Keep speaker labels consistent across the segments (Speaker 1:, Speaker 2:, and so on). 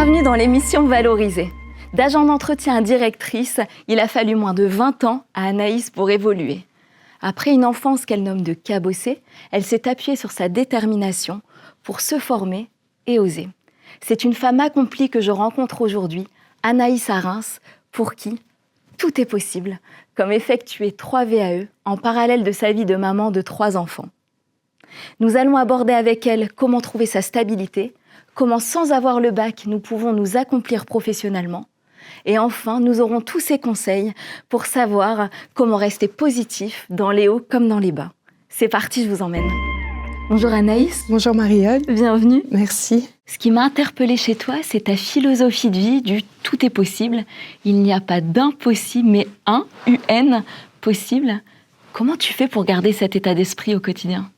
Speaker 1: Bienvenue dans l'émission Valorisée. D'agent d'entretien à directrice, il a fallu moins de 20 ans à Anaïs pour évoluer. Après une enfance qu'elle nomme de cabossée, elle s'est appuyée sur sa détermination pour se former et oser. C'est une femme accomplie que je rencontre aujourd'hui, Anaïs à Reims, pour qui tout est possible, comme effectuer 3 VAE en parallèle de sa vie de maman de 3 enfants. Nous allons aborder avec elle comment trouver sa stabilité, comment sans avoir le bac nous pouvons nous accomplir professionnellement. Et enfin, nous aurons tous ces conseils pour savoir comment rester positif dans les hauts comme dans les bas. C'est parti, je vous emmène. Bonjour Anaïs.
Speaker 2: Bonjour Marie-Aude.
Speaker 1: Bienvenue.
Speaker 2: Merci.
Speaker 1: Ce qui m'a interpellée chez toi, c'est ta philosophie de vie du « tout est possible ». Il n'y a pas d'impossible, mais un, UN, possible. Comment tu fais pour garder cet état d'esprit au quotidien ?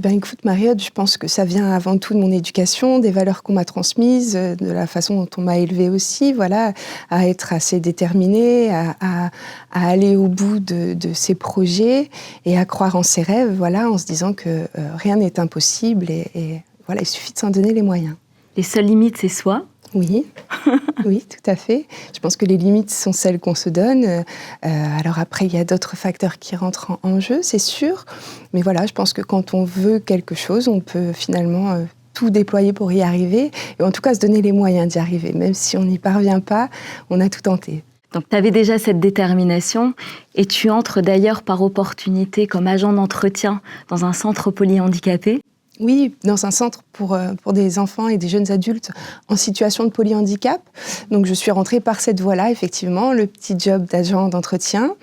Speaker 2: Écoute Marie-Aude, je pense que ça vient avant tout de mon éducation, des valeurs qu'on m'a transmises, de la façon dont on m'a élevée aussi, voilà, à être assez déterminée, à aller au bout de ses projets et à croire en ses rêves, voilà, en se disant que rien n'est impossible et voilà, il suffit de s'en donner les moyens.
Speaker 1: Les seules limites, c'est soi ?
Speaker 2: Oui, oui, tout à fait. Je pense que les limites sont celles qu'on se donne. Alors après, il y a d'autres facteurs qui rentrent en jeu, c'est sûr. Mais voilà, je pense que quand on veut quelque chose, on peut finalement tout déployer pour y arriver. Et en tout cas, se donner les moyens d'y arriver. Même si on n'y parvient pas, on a tout tenté.
Speaker 1: Donc tu avais déjà cette détermination et tu entres d'ailleurs par opportunité comme agent d'entretien dans un centre polyhandicapé.
Speaker 2: Oui, dans un centre pour des enfants et des jeunes adultes en situation de polyhandicap. Donc je suis rentrée par cette voie-là, effectivement, le petit job d'agent d'entretien.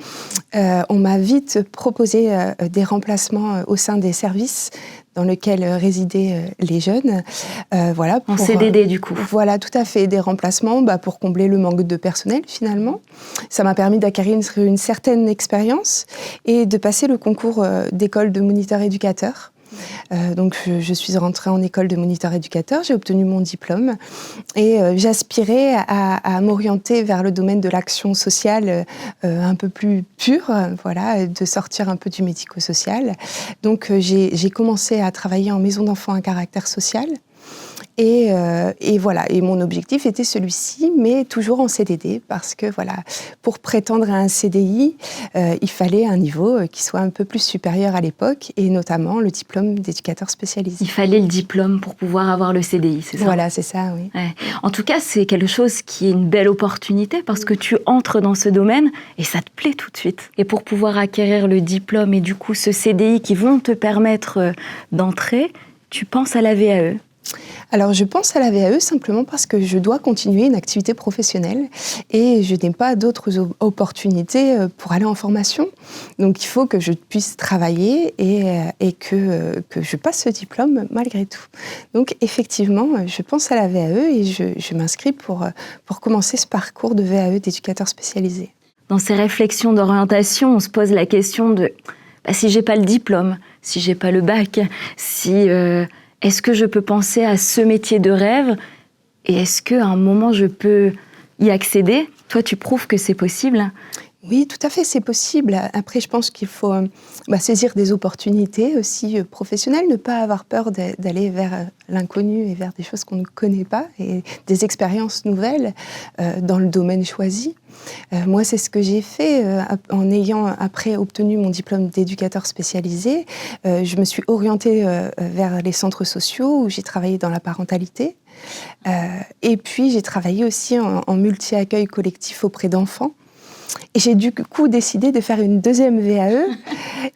Speaker 2: On m'a vite proposé des remplacements au sein des services dans lesquels résidaient les jeunes. Voilà,
Speaker 1: en CDD du coup.
Speaker 2: Voilà, tout à fait, des remplacements pour combler le manque de personnel finalement. Ça m'a permis d'acquérir une certaine expérience et de passer le concours d'école de moniteur éducateur. Donc je suis rentrée en école de moniteur éducateur, j'ai obtenu mon diplôme et j'aspirais à m'orienter vers le domaine de l'action sociale un peu plus pure, voilà, de sortir un peu du médico-social. Donc j'ai commencé à travailler en maison d'enfants à caractère social. Et voilà, et mon objectif était celui-ci, mais toujours en CDD, parce que voilà, pour prétendre à un CDI, il fallait un niveau qui soit un peu plus supérieur à l'époque, et notamment le diplôme d'éducateur spécialisé.
Speaker 1: Il fallait le diplôme pour pouvoir avoir le CDI, c'est ça ?
Speaker 2: Voilà, c'est ça, oui.
Speaker 1: Ouais. En tout cas, c'est quelque chose qui est une belle opportunité, parce que tu entres dans ce domaine et ça te plaît tout de suite. Et pour pouvoir acquérir le diplôme et du coup ce CDI qui vont te permettre d'entrer, tu penses à la VAE ?
Speaker 2: Alors, je pense à la VAE simplement parce que je dois continuer une activité professionnelle et je n'ai pas d'autres opportunités pour aller en formation. Donc, il faut que je puisse travailler et que je passe ce diplôme malgré tout. Donc, effectivement, je pense à la VAE et je m'inscris pour commencer ce parcours de VAE d'éducateur spécialisé.
Speaker 1: Dans ces réflexions d'orientation, on se pose la question de si j'ai pas le diplôme, si j'ai pas le bac, si... Est-ce que je peux penser à ce métier de rêve et est-ce qu'à un moment je peux y accéder ? Toi, tu prouves que c'est possible ?
Speaker 2: Oui, tout à fait, c'est possible. Après, je pense qu'il faut saisir des opportunités aussi professionnelles, ne pas avoir peur d'aller vers l'inconnu et vers des choses qu'on ne connaît pas et des expériences nouvelles dans le domaine choisi. Moi, c'est ce que j'ai fait en ayant après obtenu mon diplôme d'éducateur spécialisé. Je me suis orientée vers les centres sociaux où j'ai travaillé dans la parentalité. Et puis, j'ai travaillé aussi en multi-accueil collectif auprès d'enfants. Et j'ai du coup décidé de faire une deuxième VAE.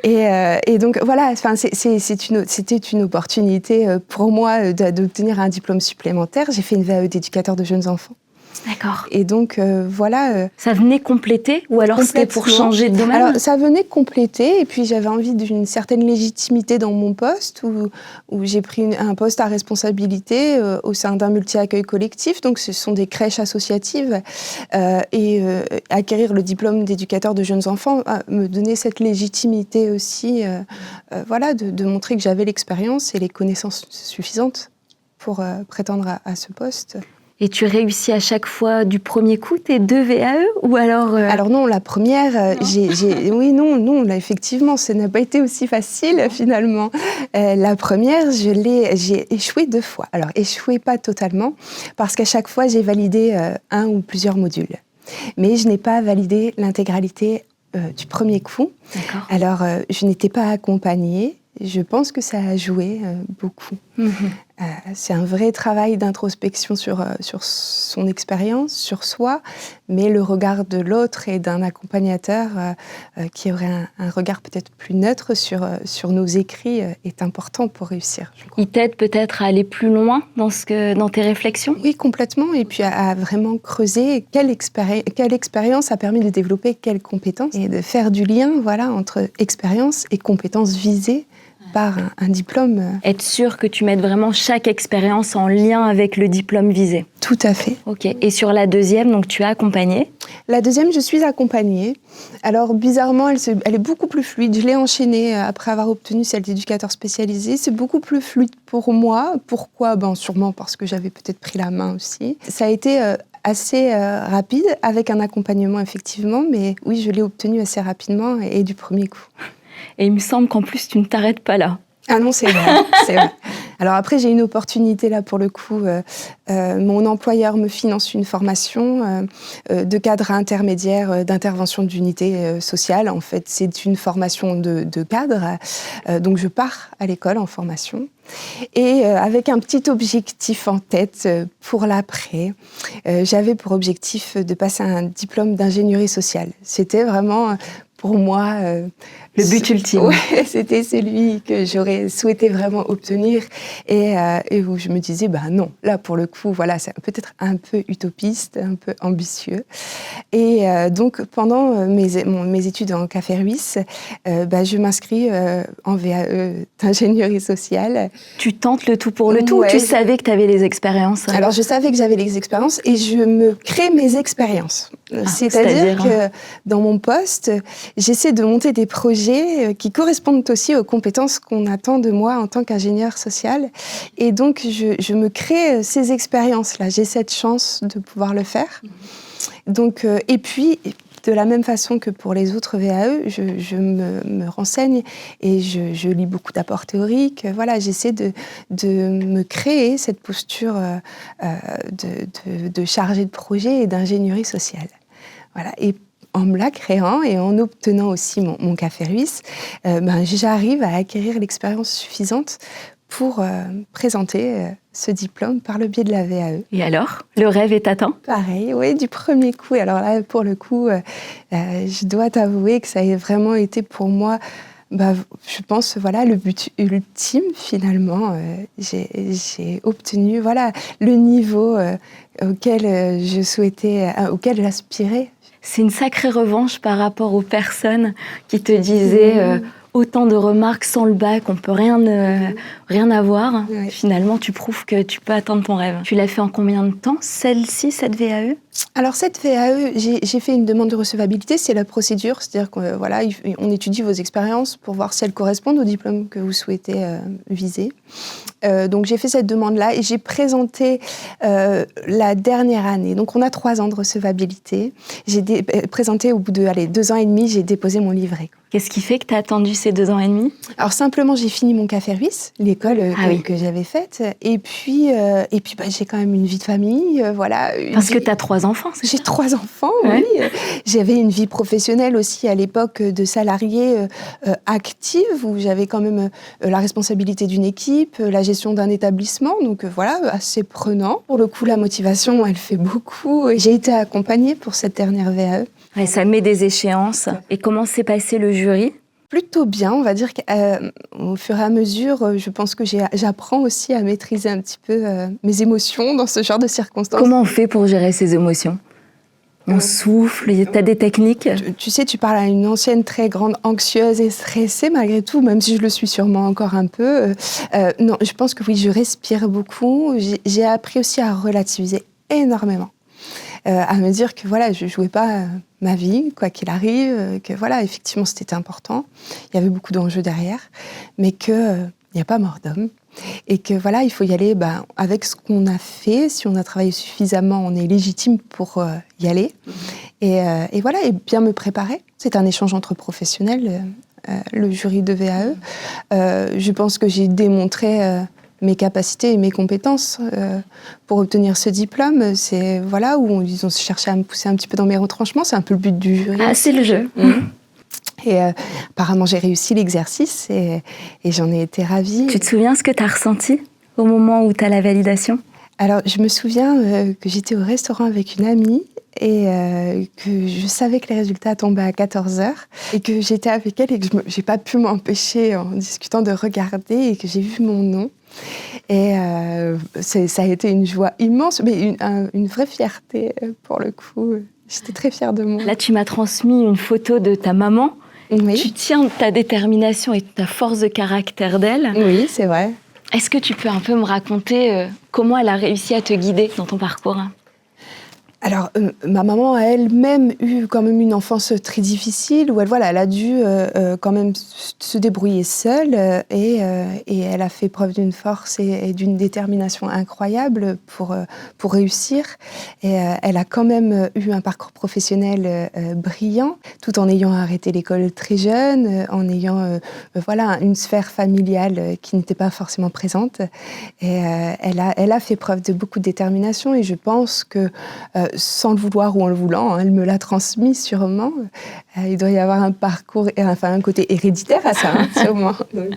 Speaker 2: Et donc voilà, c'était une opportunité pour moi d'obtenir un diplôme supplémentaire. J'ai fait une VAE d'éducateur de jeunes enfants.
Speaker 1: D'accord.
Speaker 2: Et donc, voilà...
Speaker 1: Ça venait compléter ou alors c'était pour changer de domaine ?
Speaker 2: Alors, ça venait compléter et puis j'avais envie d'une certaine légitimité dans mon poste où j'ai pris un poste à responsabilité au sein d'un multi-accueil collectif. Donc, ce sont des crèches associatives et acquérir le diplôme d'éducateur de jeunes enfants me donnait cette légitimité aussi, voilà, de montrer que j'avais l'expérience et les connaissances suffisantes pour prétendre à ce poste.
Speaker 1: Et tu réussis à chaque fois du premier coup tes 2 VAE ou alors
Speaker 2: Alors non, la première, oui, non, là, effectivement, ça n'a pas été aussi facile finalement. La première, j'ai échoué 2 fois. Alors, échoué pas totalement, parce qu'à chaque fois, j'ai validé un ou plusieurs modules. Mais je n'ai pas validé l'intégralité du premier coup.
Speaker 1: D'accord.
Speaker 2: Alors, je n'étais pas accompagnée. Je pense que ça a joué beaucoup. C'est un vrai travail d'introspection sur son expérience, sur soi, mais le regard de l'autre et d'un accompagnateur qui aurait un regard peut-être plus neutre sur nos écrits est important pour réussir.
Speaker 1: Il t'aide peut-être à aller plus loin dans tes réflexions ?
Speaker 2: Oui, complètement. Et puis à vraiment creuser quelle expérience a permis de développer quelles compétences et de faire du lien entre expérience et compétences visées par un diplôme.
Speaker 1: Être sûr que tu mettes vraiment chaque expérience en lien avec le diplôme visé.
Speaker 2: Tout à fait.
Speaker 1: Ok. Et sur la deuxième, donc tu as accompagné ?
Speaker 2: La deuxième, je suis accompagnée. Alors bizarrement, elle est beaucoup plus fluide. Je l'ai enchaînée après avoir obtenu celle d'éducateur spécialisé. C'est beaucoup plus fluide pour moi. Pourquoi ? Sûrement parce que j'avais peut-être pris la main aussi. Ça a été assez rapide, avec un accompagnement effectivement, mais oui, je l'ai obtenue assez rapidement et du premier coup.
Speaker 1: Et il me semble qu'en plus, tu ne t'arrêtes pas là.
Speaker 2: Ah non, c'est vrai, c'est vrai. Alors après, j'ai une opportunité là pour le coup. Mon employeur me finance une formation de cadre intermédiaire d'intervention d'unité sociale. En fait, c'est une formation de cadre. Donc je pars à l'école en formation. Et avec un petit objectif en tête pour l'après. J'avais pour objectif de passer un diplôme d'ingénierie sociale. C'était vraiment pour moi
Speaker 1: le but ultime.
Speaker 2: Ouais, c'était celui que j'aurais souhaité vraiment obtenir et où je me disais non, là pour le coup c'est peut-être un peu utopiste, un peu ambitieux. Et donc pendant mes études en Café Ruisse, je m'inscris en VAE d'ingénierie sociale.
Speaker 1: Tu tentes le tout pour le tout, ou tu savais que tu avais les expériences ?
Speaker 2: Alors je savais que j'avais les expériences et je me crée mes expériences. C'est-à-dire que dans mon poste, j'essaie de monter des projets qui correspondent aussi aux compétences qu'on attend de moi en tant qu'ingénieur social. Et donc, je me crée ces expériences-là. J'ai cette chance de pouvoir le faire. Donc, et puis, de la même façon que pour les autres VAE, je me renseigne et je lis beaucoup d'apports théoriques. J'essaie de me créer cette posture de chargé de projet et d'ingénierie sociale. Et en me la créant et en obtenant aussi mon Café Ruisse, j'arrive à acquérir l'expérience suffisante pour présenter ce diplôme par le biais de la VAE.
Speaker 1: Et alors, le rêve est atteint ?
Speaker 2: Pareil, oui, du premier coup. Et alors là, pour le coup, je dois t'avouer que ça a vraiment été pour moi, je pense, le but ultime finalement. J'ai obtenu le niveau auquel je souhaitais, auquel j'aspirais.
Speaker 1: C'est une sacrée revanche par rapport aux personnes qui te disaient autant de remarques sans le bac, on peut rien avoir. Ouais. Finalement, tu prouves que tu peux atteindre ton rêve. Tu l'as fait en combien de temps, celle-ci, cette VAE ?
Speaker 2: Alors cette VAE, j'ai fait une demande de recevabilité, c'est la procédure, c'est-à-dire qu'on étudie vos expériences pour voir si elles correspondent au diplôme que vous souhaitez viser. Donc j'ai fait cette demande-là et j'ai présenté la dernière année. Donc on a 3 ans de recevabilité. J'ai présenté au bout de 2 ans et demi, j'ai déposé mon livret.
Speaker 1: Qu'est-ce qui fait que tu as attendu ces 2 ans et demi ?
Speaker 2: Alors simplement, j'ai fini mon Café Ruisse, l'école que j'avais faite. Et puis j'ai quand même une vie de famille,
Speaker 1: Parce que tu as 3 enfants, c'est ça ?
Speaker 2: J'ai 3 enfants, oui. J'avais une vie professionnelle aussi à l'époque de salariée active, où j'avais quand même la responsabilité d'une équipe, la gestion d'un établissement, donc assez prenant. Pour le coup, la motivation, elle fait beaucoup. J'ai été accompagnée pour cette dernière VAE.
Speaker 1: Ouais, ça met des échéances. Et comment s'est passé le jury ?
Speaker 2: Plutôt bien, on va dire qu'au fur et à mesure, je pense que j'apprends aussi à maîtriser un petit peu mes émotions dans ce genre de circonstances.
Speaker 1: Comment on fait pour gérer ses émotions ? On souffle, tu as des techniques ?
Speaker 2: Tu sais, tu parles à une ancienne très grande anxieuse et stressée malgré tout, même si je le suis sûrement encore un peu. Non, je pense que oui, je respire beaucoup. J'ai appris aussi à relativiser énormément. À me dire que je jouais pas ma vie, quoi qu'il arrive, que effectivement c'était important. Il y avait beaucoup d'enjeux derrière, mais que Il n'y a pas mort d'homme. Et que voilà, il faut y aller avec ce qu'on a fait. Si on a travaillé suffisamment, on est légitime pour y aller. Et voilà, et bien me préparer. C'est un échange entre professionnels, le jury de VAE. Je pense que j'ai démontré mes capacités et mes compétences pour obtenir ce diplôme. C'est voilà, où ils ont cherché à me pousser un petit peu dans mes retranchements. C'est un peu le but du jury.
Speaker 1: Ah, c'est le jeu.
Speaker 2: Et apparemment, j'ai réussi l'exercice et j'en ai été ravie.
Speaker 1: Tu te souviens ce que tu as ressenti au moment où tu as la validation ?
Speaker 2: Alors, je me souviens que j'étais au restaurant avec une amie et que je savais que les résultats tombaient à 14h et que j'étais avec elle et que je n'ai pas pu m'empêcher, en discutant, de regarder et que j'ai vu mon nom. Et ça a été une joie immense, mais une vraie fierté pour le coup. J'étais très fière de moi.
Speaker 1: Là, tu m'as transmis une photo de ta maman.
Speaker 2: Oui.
Speaker 1: Tu tiens de ta détermination et de ta force de caractère d'elle.
Speaker 2: Oui, c'est vrai.
Speaker 1: Est-ce que tu peux un peu me raconter comment elle a réussi à te guider dans ton parcours ?
Speaker 2: Alors, ma maman a elle-même eu quand même une enfance très difficile où elle a dû quand même se débrouiller seule et elle a fait preuve d'une force et d'une détermination incroyable pour réussir. Et elle a quand même eu un parcours professionnel brillant, tout en ayant arrêté l'école très jeune, en ayant une sphère familiale qui n'était pas forcément présente. Et elle a fait preuve de beaucoup de détermination et je pense que sans le vouloir ou en le voulant, elle me l'a transmis sûrement. Il doit y avoir un parcours, un côté héréditaire à ça, sûrement. Donc,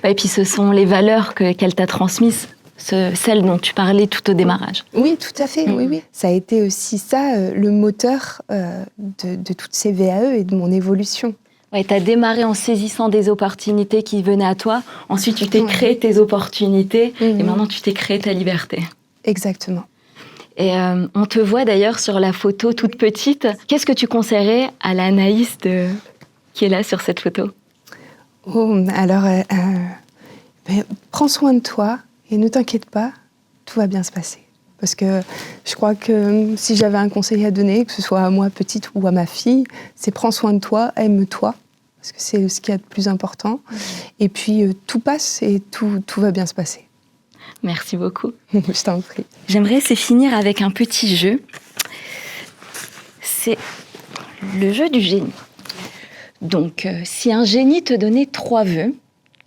Speaker 1: Et puis ce sont les valeurs qu'elle t'a transmises, celles dont tu parlais tout au démarrage.
Speaker 2: Oui, tout à fait, oui. Ça a été aussi ça, le moteur de toutes ces VAE et de mon évolution.
Speaker 1: Ouais, tu as démarré en saisissant des opportunités qui venaient à toi. Ensuite, tu t'es créé tes opportunités et maintenant, tu t'es créé ta liberté.
Speaker 2: Exactement.
Speaker 1: Et on te voit d'ailleurs sur la photo toute petite. Qu'est-ce que tu conseillerais à l'Anaïs qui est là sur cette photo ?
Speaker 2: Alors, prends soin de toi et ne t'inquiète pas, tout va bien se passer. Parce que je crois que si j'avais un conseil à donner, que ce soit à moi petite ou à ma fille, c'est prends soin de toi, aime-toi, parce que c'est ce qu'il y a de plus important. Et puis tout passe et tout va bien se passer.
Speaker 1: Merci beaucoup.
Speaker 2: Je t'en prie.
Speaker 1: J'aimerais finir avec un petit jeu. C'est le jeu du génie. Donc, si un génie te donnait 3 vœux,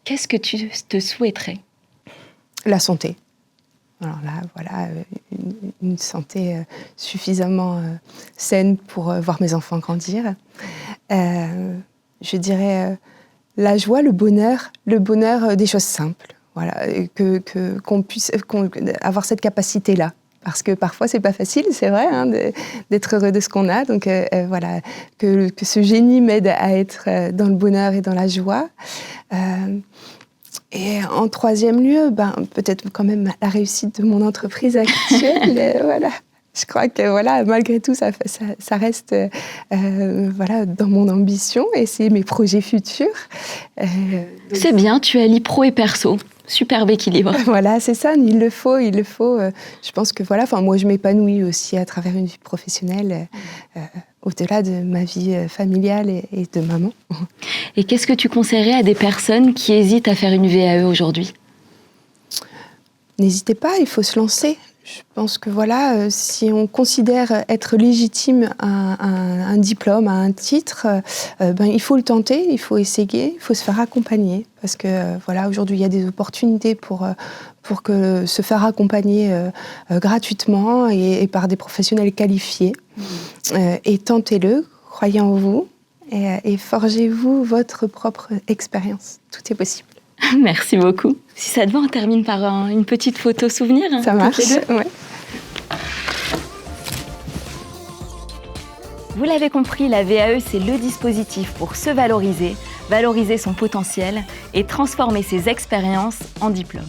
Speaker 1: qu'est-ce que tu te souhaiterais ?
Speaker 2: La santé. Alors là, une santé suffisamment saine pour voir mes enfants grandir. Je dirais la joie, le bonheur des choses simples. Voilà, qu'on puisse avoir cette capacité-là. Parce que parfois, c'est pas facile, c'est vrai, d'être heureux de ce qu'on a. Donc que ce génie m'aide à être dans le bonheur et dans la joie. Et en 3e lieu, peut-être quand même la réussite de mon entreprise actuelle. Voilà. Je crois que malgré tout, ça reste dans mon ambition et c'est mes projets futurs.
Speaker 1: C'est bien, tu allies pro et perso. Superbe équilibre.
Speaker 2: Voilà, c'est ça, il le faut. Je pense que moi je m'épanouis aussi à travers une vie professionnelle, au-delà de ma vie familiale et de maman.
Speaker 1: Et qu'est-ce que tu conseillerais à des personnes qui hésitent à faire une VAE aujourd'hui ?
Speaker 2: N'hésitez pas, il faut se lancer. Je pense que si on considère être légitime à un diplôme, à un titre, il faut le tenter, il faut essayer, il faut se faire accompagner. Parce que aujourd'hui, il y a des opportunités pour que se faire accompagner gratuitement et par des professionnels qualifiés. Et tentez-le, croyez en vous et forgez-vous votre propre expérience. Tout est possible.
Speaker 1: Merci beaucoup. Si ça te va, on termine par une petite photo souvenir.
Speaker 2: Ça marche, ouais.
Speaker 1: Vous l'avez compris, la VAE, c'est le dispositif pour se valoriser, valoriser son potentiel et transformer ses expériences en diplôme.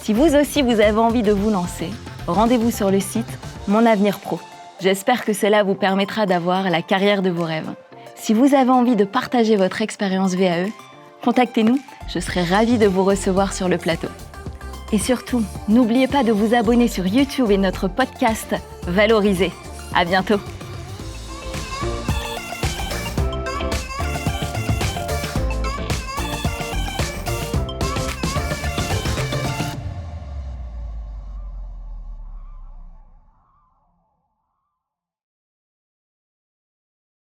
Speaker 1: Si vous aussi, vous avez envie de vous lancer, rendez-vous sur le site Mon Avenir Pro. J'espère que cela vous permettra d'avoir la carrière de vos rêves. Si vous avez envie de partager votre expérience VAE, contactez-nous, je serai ravie de vous recevoir sur le plateau. Et surtout, n'oubliez pas de vous abonner sur YouTube et notre podcast Valoriser. À bientôt.